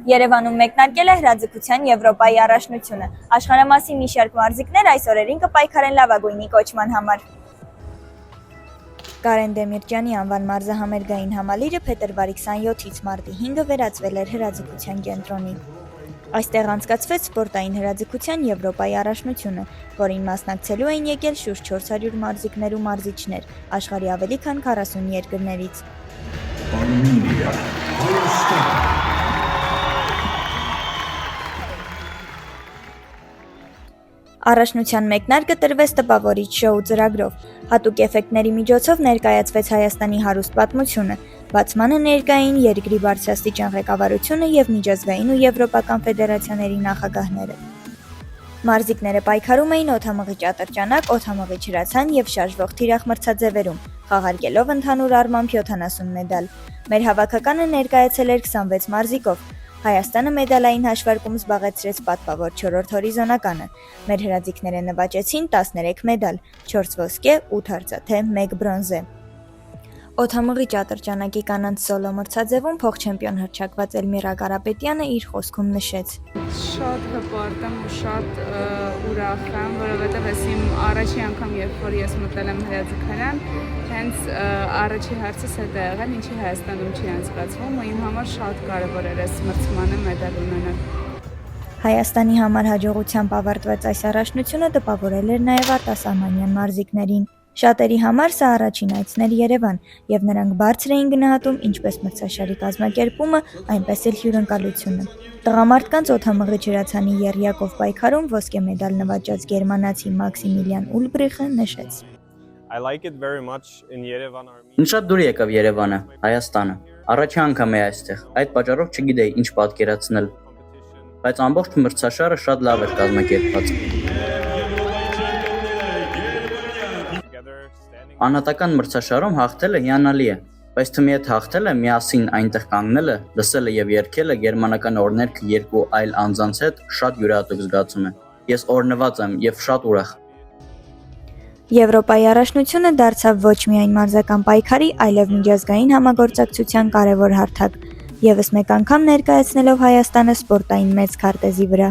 Երևանում մեկնարկել է հրաձգության Եվրոպայի առաջնությունը։ Աշխարհամասի մի շարք մարզիկներ այս օրերին կպայքարեն լավագույնի կոչման համար։ Կարեն Դեմիրճյանի անվան մարզահամերգային համալիրը փետրվարի 27-ից մարտի 5-ը վերածվել էր հրաձգության կենտրոնի։ Այստեղ անցկացվեց սպորտային հրաձգության Եվրոպայի առաջնությունը, որին մասնակցելու էին եկել շուրջ 400 մարզիկներ ու մարզիչներ աշխարհի ավելի քան 40 երկրներից։ Առաջնության մեկնարկը տրվեց տպավորիչ շոու ծրագրով։ Հատուկ էֆեկտների միջոցով ներկայացվեց Հայաստանի հարուստ պատմությունը։ Բացմանը ներկա էին երկրի բարձրաստիճան ղեկավարությունը եւ միջազգային ու եվրոպական ֆեդերացիաների նախագահները։ Մարզիկները պայքարում էին օդամղիչ ատրճանակ, օդամղիչ հրացան եւ շարժվող թիրախ մրցաձևերում, խաղարկելով ընդհանուր առմամբ 70 մեդալ։ Մեր հավաքականը ներկայացել էր 26 մարզիկով։ Հայաստանը մեդալային հաշվարկում զբաղեցրեց պատվավոր 4-րդ հորիզոնականը։ Մեր հրաձիգները նվաճեցին 13 մեդալ, 4 ոսկե, 8 արծաթե, 1 բրոնզե։ Օդամղիչ ատրճանակի կանանց սոլո մրցաձևում փոխչեմպիոն հռչակված Էլմիրա Կարապետյանը իր խոսքում նշեց. Շատ հպարտ եմ ու շատ ուրախ եմ, որովհետև ես իմ առաջի անգամ, երբ որ ես մտել եմ հրաձգարան, հենց առաջի հարցս հետ է եղել, ինչի Հայաստանում չի անցկացվում, ու իմ համար շատ կարևոր էր այս մրցմանը մեդալ ունենալ։ Հայաստանի համար հաջողությամբ ավարտված այս առաջնությունը տպավորել էր նաև արտասահմանյան մարզիկներին։ Շատերի համար սա առաջին այցն էր Երևան, եւ նրանք բարձր էին գնահատում ինչպես մրցաշարի կազմակերպումը, այնպես էլ հյուրընկալությունը։ Տղամարդկանց օդամղիչ հրացանի եռյակով պայքարում ոսկե մեդալ նվաճած գերմանացի Մաքսիմիլիան Ուլբրիխը նշեց. Ինձ շատ դուր եկավ Երևանը, Հայաստանը։ Առաջի անգամ եմ այստեղ, այդ պատճառով չգիտեի ինչ պատկերացնել, բայց ամբողջ մրցաշարը շատ լավ էր կազմակերպված։ Անհատական մրցաշարում հաղթելը հիանալի է, բայց թվում է եթե հաղթելը միասին այնտեղ կանգնելը, լսելը եւ երգելը գերմանական օրհներգը երկու այլ անձանց հետ շատ յուրահատուկ զգացում է։ Ես օրհնված եմ եւ շատ ուրախ։ Եվրոպայի առաջնությունը դարձավ ոչ միայն մարզական պայքարի, այլև միջազգային համագործակցության կարևոր հարթակ, եւս մեկ անգամ ներկայացնելով Հայաստանը սպորտային մեծ քարտեզի վրա։